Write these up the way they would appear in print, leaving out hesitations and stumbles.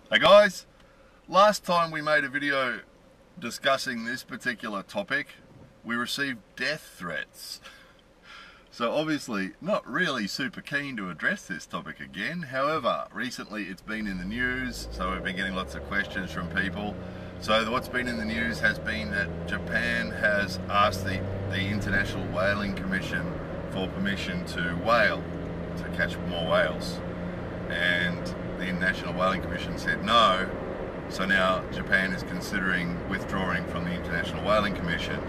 Hey guys, last time we made a video discussing this particular topic, we received death threats. So obviously not really super keen to address this topic again. However, recently it's been in the news, so we've been getting lots of questions from people. So what's been in the news has been that Japan has asked the International Whaling Commission for permission to whale, to catch more whales. And the International Whaling Commission said no, so now Japan is considering withdrawing from the International Whaling Commission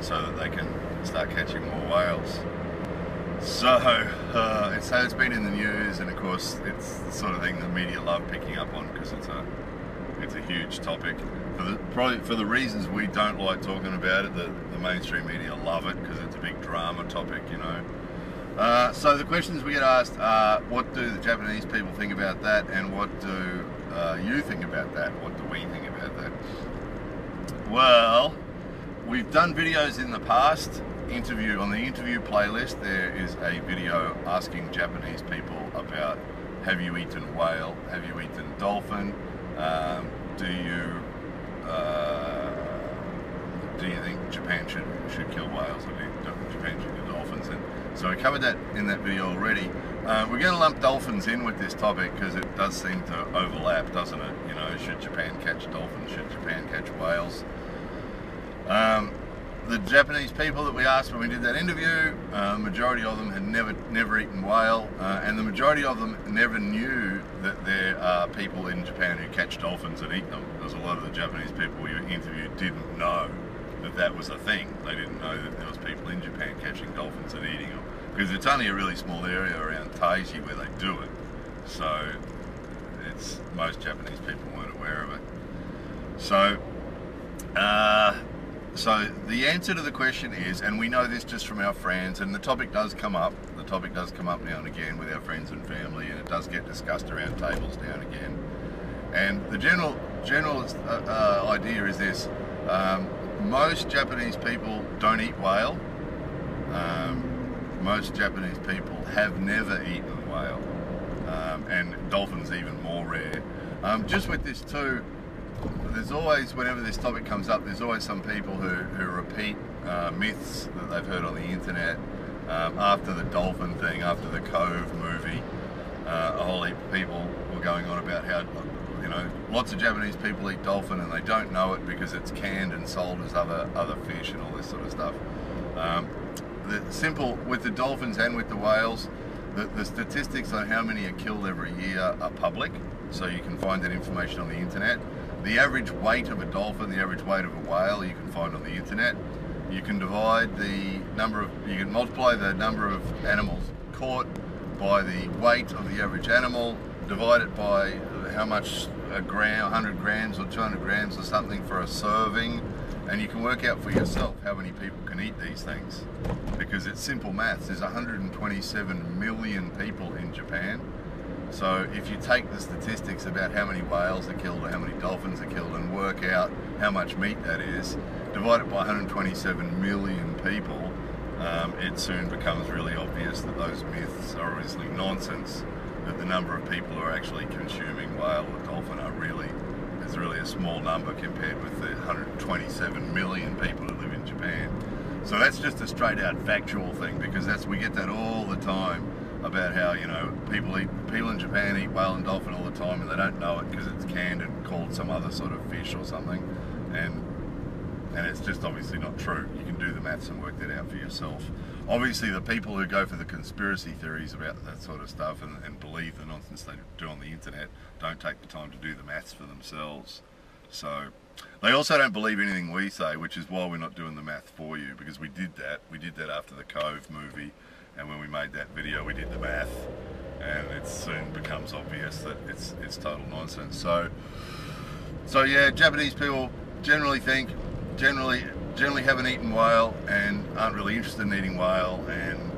so that they can start catching more whales. So it's been in the news, and of course it's the sort of thing the media love picking up on because it's a huge topic. Probably for the reasons we don't like talking about it, the mainstream media love it because it's a big drama topic, you know. So the questions we get asked are, what do the Japanese people think about that, and what do you think about that? What do we think about that? Well, we've done videos in the past. On the interview playlist, there is a video asking Japanese people about, have you eaten whale? Have you eaten dolphin? Do you think Japan should kill whales? I mean, Japan should kill dolphins? And so we covered that in that video already. We're going to lump dolphins in with this topic because it does seem to overlap, doesn't it? You know, should Japan catch dolphins? Should Japan catch whales? The Japanese people that we asked when we did that interview, majority of them had never eaten whale, and the majority of them never knew that there are people in Japan who catch dolphins and eat them. Because a lot of the Japanese people we interviewed didn't know that that was a thing. They didn't know that there was people in Japan catching dolphins and eating them, because it's only a really small area around Taiji where they do it. So most Japanese people weren't aware of it. So the answer to the question is, and we know this just from our friends, and the topic does come up now and again with our friends and family, and it does get discussed around tables now and again. And the general idea is this: most Japanese people don't eat whale. Most Japanese people have never eaten whale, and dolphins even more rare. Just with this too, there's always, whenever this topic comes up, there's always some people who repeat myths that they've heard on the internet. After the dolphin thing, after the Cove movie, a whole heap of people were going on about how, you know, lots of Japanese people eat dolphin and they don't know it because it's canned and sold as other fish and all this sort of stuff. The simple, with the dolphins and with the whales, the statistics on how many are killed every year are public, so you can find that information on the internet. The average weight of a dolphin, the average weight of a whale, you can find on the internet. You can divide you can multiply the number of animals caught by the weight of the average animal, divide it by how much a gram, 100 grams or 200 grams or something for a serving, and you can work out for yourself how many people can eat these things. Because it's simple maths. There's 127 million people in Japan. So if you take the statistics about how many whales are killed or how many dolphins are killed and work out how much meat that is, divide it by 127 million people, it soon becomes really obvious that those myths are obviously nonsense, that the number of people who are actually consuming whale or dolphin is really a small number compared with the 127 million people who live in Japan. So that's just a straight out factual thing, because we get that all the time, about how, you know, people in Japan eat whale and dolphin all the time and they don't know it because it's canned and called some other sort of fish or something, and it's just obviously not true. You can do the maths and work that out for yourself. Obviously the people who go for the conspiracy theories about that sort of stuff and believe the nonsense they do on the internet don't take the time to do the maths for themselves. So they also don't believe anything we say, which is why we're not doing the math for you, because we did that after the Cove movie. And when we made that video, we did the math, and it soon becomes obvious that it's total nonsense. So yeah, Japanese people generally haven't eaten whale and aren't really interested in eating whale, and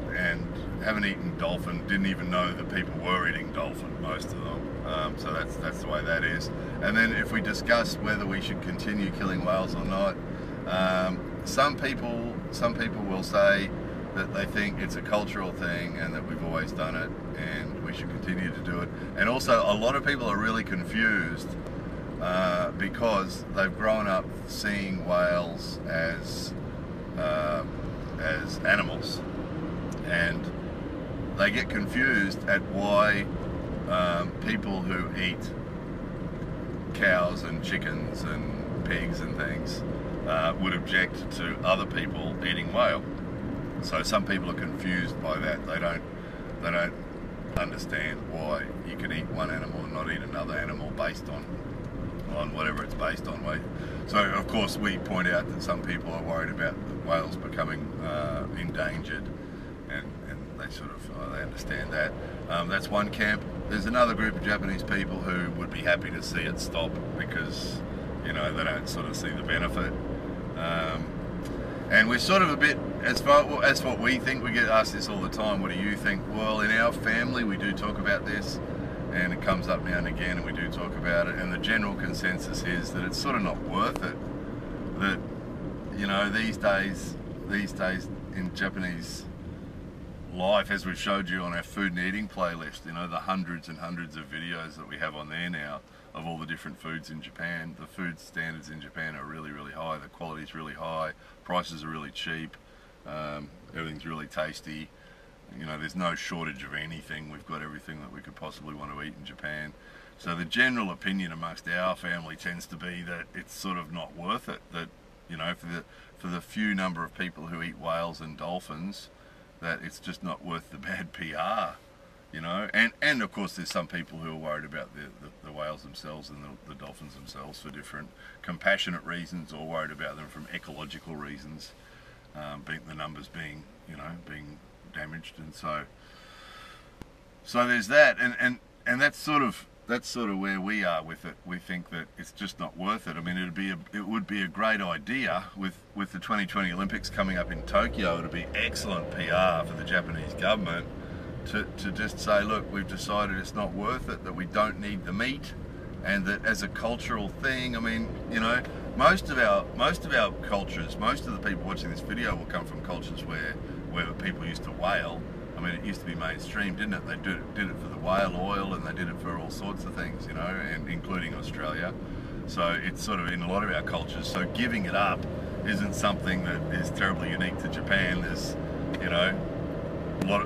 haven't eaten dolphin. Didn't even know that people were eating dolphin, most of them. So that's the way that is. And then if we discuss whether we should continue killing whales or not, some people will say that they think it's a cultural thing and that we've always done it and we we should continue to do it. And also, a lot of people are really confused because they've grown up seeing whales as animals, and they get confused at why people who eat cows and chickens and pigs and things would object to other people eating whale. So some people are confused by that. They don't understand why you can eat one animal and not eat another animal based on whatever it's based on. So of course we point out that some people are worried about whales becoming endangered, and they sort of they understand that. That's one camp. There's another group of Japanese people who would be happy to see it stop because, you know, they don't sort of see the benefit. And we're sort of a bit, as what we think, we get asked this all the time, what do you think? Well, in our family we do talk about this, and it comes up now and again, and we do talk about it, and the general consensus is that it's sort of not worth it. That, you know, these days in Japanese life, as we've showed you on our food and eating playlist, you know, the hundreds and hundreds of videos that we have on there now of all the different foods in Japan. The food standards in Japan are really, really high. The quality's really high. Prices are really cheap. Everything's really tasty. You know, there's no shortage of anything. We've got everything that we could possibly want to eat in Japan. So the general opinion amongst our family tends to be that it's sort of not worth it. That, you know, for the few number of people who eat whales and dolphins, that it's just not worth the bad PR, you know. And of course there's some people who are worried about the whales themselves and the dolphins themselves for different compassionate reasons, or worried about them from ecological reasons, the numbers being, you know, being damaged. And so there's that, and that's sort of where we are with it. We think that it's just not worth it. I mean, it would be a great idea with the 2020 Olympics coming up in Tokyo. It would be excellent PR for the Japanese government to just say, look, we've decided it's not worth it, that we don't need the meat, and that as a cultural thing, I mean, you know, most of our cultures, most of the people watching this video will come from cultures where people used to whale. I mean, it used to be mainstream, didn't it? They did it for the whale oil, and they did it for all sorts of things, you know, and including Australia. So it's sort of in a lot of our cultures. So giving it up isn't something that is terribly unique to Japan. There's, you know,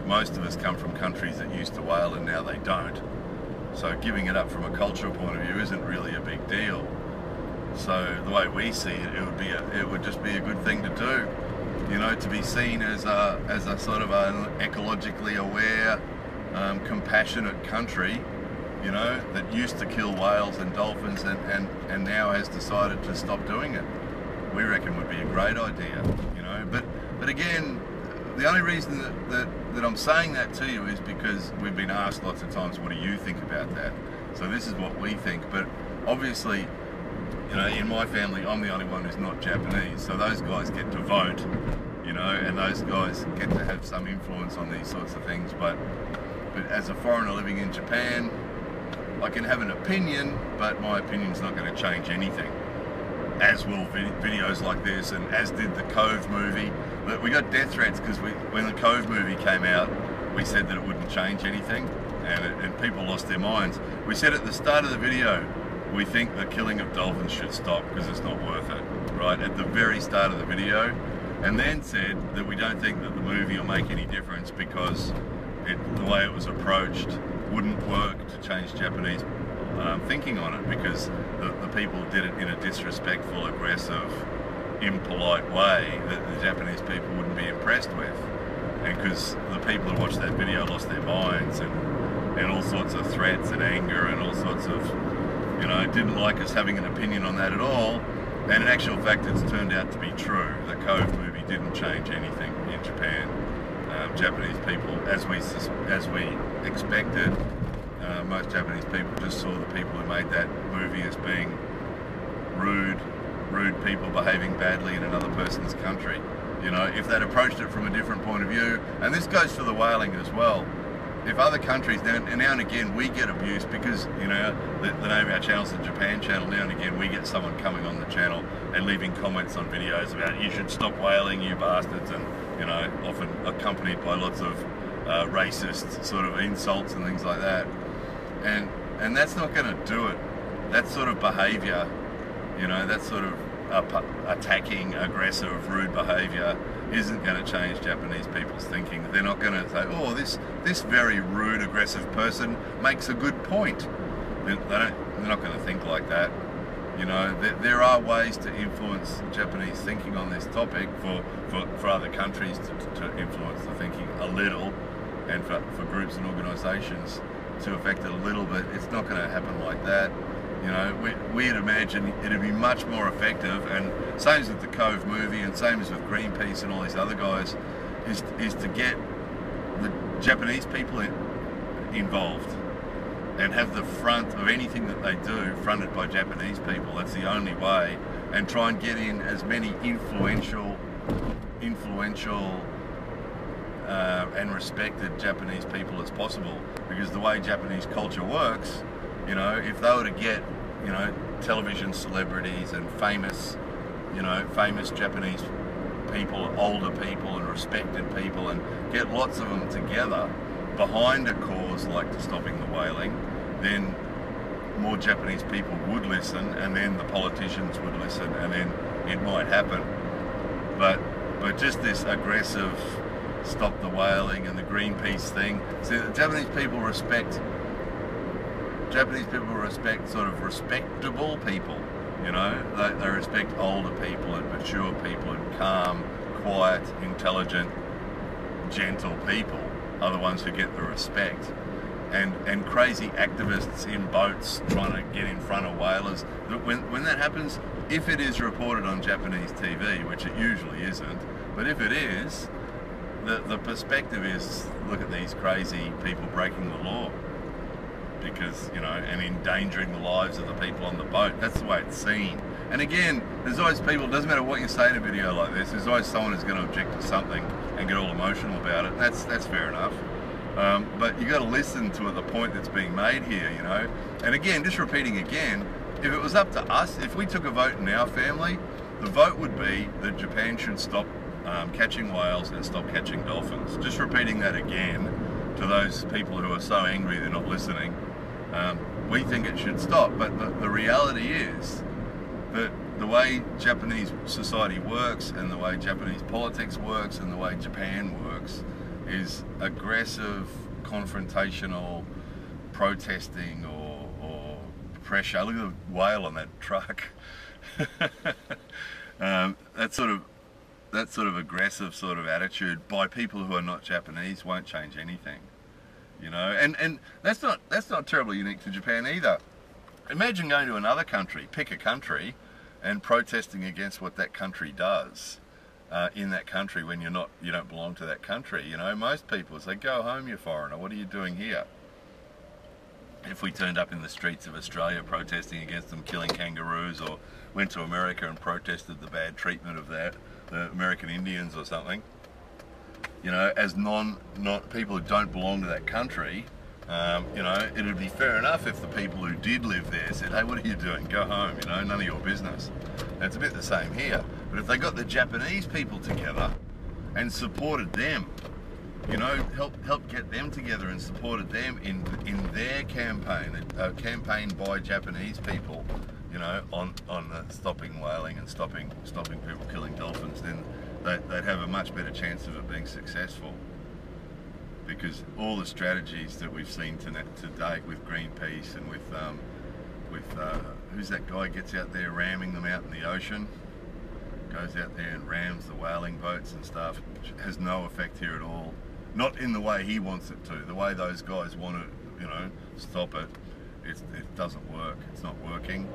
most of us come from countries that used to whale and now they don't. So giving it up from a cultural point of view isn't really a big deal. So the way we see it, it would just be a good thing to do. You know, to be seen as a sort of an ecologically aware, compassionate country, you know, that used to kill whales and dolphins and now has decided to stop doing it. We reckon would be a great idea, you know. But again, the only reason that I'm saying that to you is because we've been asked lots of times, what do you think about that? So this is what we think. But obviously, you know, in my family, I'm the only one who's not Japanese, so those guys get to vote, you know, and those guys get to have some influence on these sorts of things. But as a foreigner living in Japan, I can have an opinion, but my opinion's not going to change anything. As will videos like this, and as did the Cove movie. But we got death threats because when the Cove movie came out, we said that it wouldn't change anything, and people lost their minds. We said at the start of the video, we think the killing of dolphins should stop because it's not worth it, right? At the very start of the video, and then said that we don't think that the movie will make any difference because the way it was approached wouldn't work to change Japanese thinking on it, because the people did it in a disrespectful, aggressive, impolite way that the Japanese people wouldn't be impressed with, and because the people who watched that video lost their minds and all sorts of threats and anger and all sorts of, you know, didn't like us having an opinion on that at all. And in actual fact, it's turned out to be true. The Cove movie didn't change anything in Japan. Japanese people, as we expected, most Japanese people just saw the people who made that movie as being rude people behaving badly in another person's country. You know, if they'd approached it from a different point of view, and this goes for the whaling as well. If other countries, now and again we get abuse because, you know, the name of our channel is the Japan Channel. Now and again we get someone coming on the channel and leaving comments on videos about, you should stop whaling, you bastards, and, you know, often accompanied by lots of racist sort of insults and things like that, and that's not going to do it. That sort of behaviour, you know, that sort of attacking, aggressive, rude behaviour isn't going to change Japanese people's thinking. They're not going to say, oh, this very rude, aggressive person makes a good point. They're not going to think like that. You know, there are ways to influence Japanese thinking on this topic for other countries to influence the thinking a little, and for groups and organisations to affect it a little bit. It's not going to happen like that. You know, we'd imagine it'd be much more effective, and same as with the Cove movie and same as with Greenpeace and all these other guys, is to get the Japanese people involved and have the front of anything that they do fronted by Japanese people. That's the only way, and try and get in as many influential and respected Japanese people as possible, because the way Japanese culture works, you know, if they were to get, you know, television celebrities and famous Japanese people, older people and respected people, and get lots of them together behind a cause like stopping the whaling, then more Japanese people would listen, and then the politicians would listen, and then it might happen. But just this aggressive stop the whaling and the Greenpeace thing, see, the Japanese people respect sort of respectable people, you know, they respect older people and mature people and calm, quiet, intelligent, gentle people are the ones who get the respect. And crazy activists in boats trying to get in front of whalers, when that happens, if it is reported on Japanese TV, which it usually isn't, but if it is, the perspective is, look at these crazy people breaking the law, because, you know, and endangering the lives of the people on the boat. That's the way it's seen. And again, there's always people, it doesn't matter what you say in a video like this, there's always someone who's going to object to something and get all emotional about it. That's fair enough. But you got to listen to the point that's being made here, you know. And again, just repeating again, if it was up to us, if we took a vote in our family, the vote would be that Japan should stop catching whales and stop catching dolphins. Just repeating that again to those people who are so angry they're not listening. We think it should stop, but the reality is that the way Japanese society works and the way Japanese politics works and the way Japan works is aggressive, confrontational, protesting or pressure. Look at the whale on that truck. That sort of aggressive sort of attitude by people who are not Japanese won't change anything. You know, and that's not terribly unique to Japan either. Imagine going to another country, pick a country, and protesting against what that country does in that country when you don't belong to that country. You know, most people say, "Go home, you foreigner. What are you doing here?" If we turned up in the streets of Australia protesting against them killing kangaroos, or went to America and protested the bad treatment of the American Indians or something, you know, as people who don't belong to that country, you know, it'd be fair enough if the people who did live there said, hey, what are you doing? Go home, you know, none of your business. And it's a bit the same here. But if they got the Japanese people together and supported them, you know, help get them together and supported them in their campaign, a campaign by Japanese people, you know, on stopping whaling and stopping people killing dolphins, then they'd have a much better chance of it being successful. Because all the strategies that we've seen to date with Greenpeace and with who's that guy gets out there ramming them out in the ocean, goes out there and rams the whaling boats and stuff, has no effect here at all. Not in the way he wants it to. The way those guys want to, you know, stop it, it doesn't work. It's not working.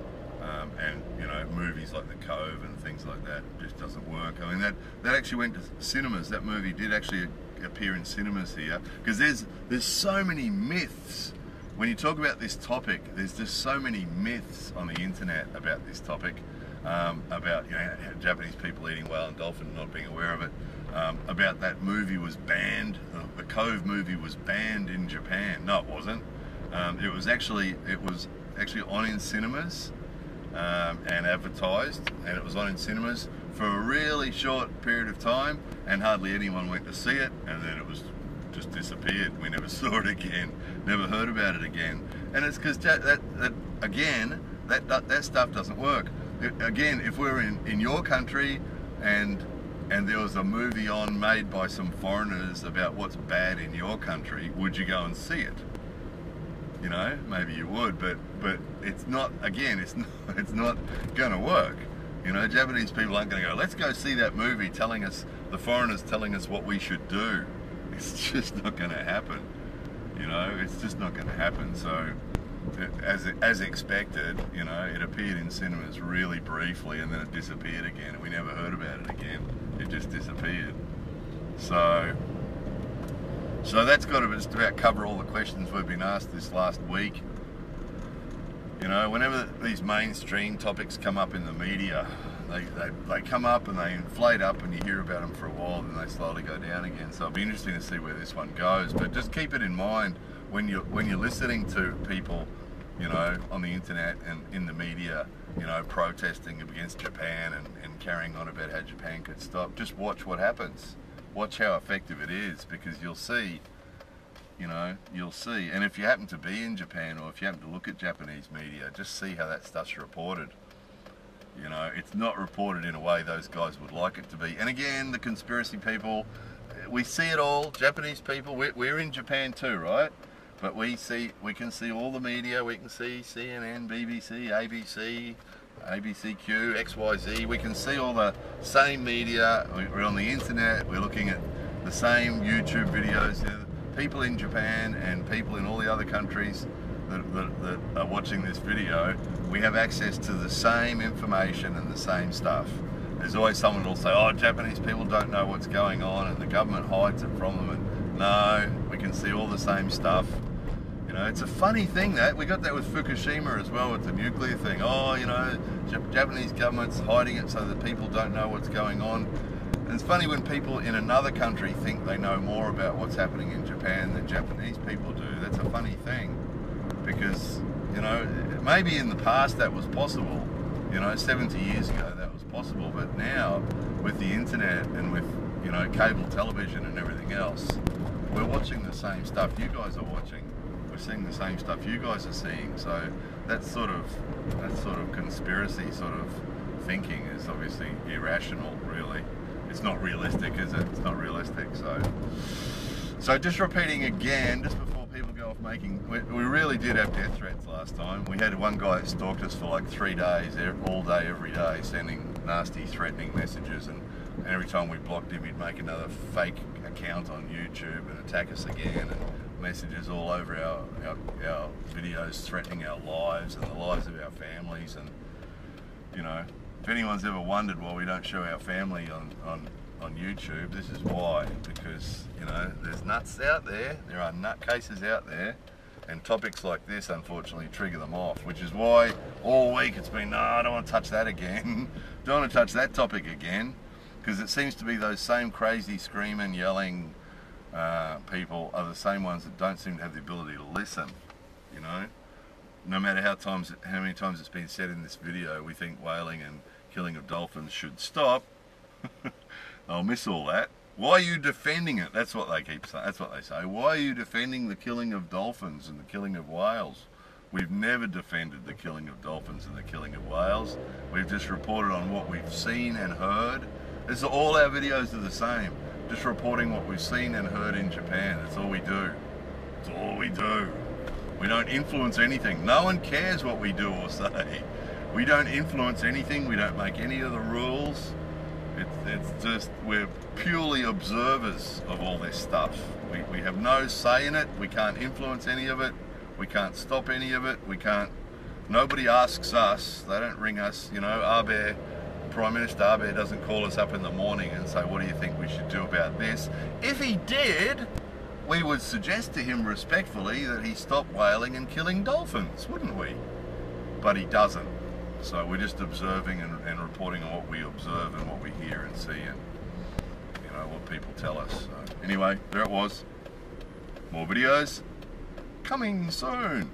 And, you know, movies like The Cove and things like that just doesn't work. I mean, that actually went to cinemas. That movie did actually appear in cinemas here, because there's so many myths. When you talk about this topic, there's just so many myths on the internet about this topic, about, you know, Japanese people eating whale and dolphin and not being aware of it, about that movie was banned. The Cove movie was banned in Japan. No, it wasn't. It was actually on in cinemas. And advertised, and it was on in cinemas for a really short period of time, and hardly anyone went to see it, and then it was just disappeared. We never saw it again, never heard about it again. And it's because that stuff doesn't work. Again, if we're in your country and there was a movie made by some foreigners about what's bad in your country, would you go and see it? You know, maybe you would, but it's not. Again, it's not going to work. You know, Japanese people aren't going to go, let's go see that movie telling us, the foreigners telling us what we should do. It's just not going to happen. You know, it's just not going to happen. So, as expected, you know, it appeared in cinemas really briefly and then it disappeared again. We never heard about it again. It just disappeared. So that's got to just about cover all the questions we've been asked this last week. You know, whenever these mainstream topics come up in the media, they come up and they inflate up and you hear about them for a while, then they slowly go down again. So it'll be interesting to see where this one goes. But just keep it in mind when you're listening to people, you know, on the internet and in the media, you know, protesting against Japan and carrying on about how Japan could stop. Just watch what happens. Watch how effective it is, because you'll see, you know, you'll see. And if you happen to be in Japan, or if you happen to look at Japanese media, just see how that stuff's reported. You know, it's not reported in a way those guys would like it to be. And again, the conspiracy people, we see it all. Japanese people, we're in Japan too, right? But we can see all the media. We can see CNN, BBC, ABC, ABCQ, XYZ. We can see all the same media. We're on the internet. We're looking at the same YouTube videos. You know, people in Japan and people in all the other countries that are watching this video, we have access to the same information and the same stuff. There's always someone who'll say, oh, Japanese people don't know what's going on and the government hides it from them. And no, we can see all the same stuff. You know, it's a funny thing that we got that with Fukushima as well, with the nuclear thing. Oh, you know, Japanese government's hiding it so that people don't know what's going on. And it's funny when people in another country think they know more about what's happening in Japan than Japanese people do. That's a funny thing, because, you know, maybe in the past that was possible. You know, 70 years ago that was possible, but now with the internet and with, you know, cable television and everything else, we're watching the same stuff you guys are watching. We're seeing the same stuff you guys are seeing. So that sort of conspiracy sort of thinking is obviously irrational, really. It's not realistic, is it? It's not realistic. So just repeating again, just before people go off making, we really did have death threats last time. We had one guy that stalked us for like 3 days, all day, every day, sending nasty, threatening messages, and every time we blocked him, he'd make another fake account on YouTube and attack us again, and messages all over our videos threatening our lives and the lives of our families. And, you know, if anyone's ever wondered why we don't show our family on YouTube, this is why. Because, you know, there's nuts out there, there are nutcases out there, and topics like this unfortunately trigger them off, which is why all week it's been, no, I don't want to touch that again. Don't want to touch that topic again, because it seems to be those same crazy screaming, yelling people are the same ones that don't seem to have the ability to listen. You know, no matter how many times it's been said in this video, we think whaling and killing of dolphins should stop. I'll miss all that. Why are you defending it? That's what they keep saying. That's what they say. Why are you defending the killing of dolphins and the killing of whales? We've never defended the killing of dolphins and the killing of whales. We've just reported on what we've seen and heard. All our videos are the same. Just reporting what we've seen and heard in Japan. That's all we do. That's all we do. We don't influence anything. No one cares what we do or say. We don't influence anything. We don't make any of the rules. It's just, we're purely observers of all this stuff. We have no say in it. We can't influence any of it. We can't stop any of it. Nobody asks us. They don't ring us. You know, Prime Minister Abe doesn't call us up in the morning and say, what do you think we should do about this? If he did, we would suggest to him respectfully that he stop whaling and killing dolphins, wouldn't we? But he doesn't. So we're just observing and reporting on what we observe and what we hear and see, and, you know, what people tell us. So anyway, there it was. More videos coming soon.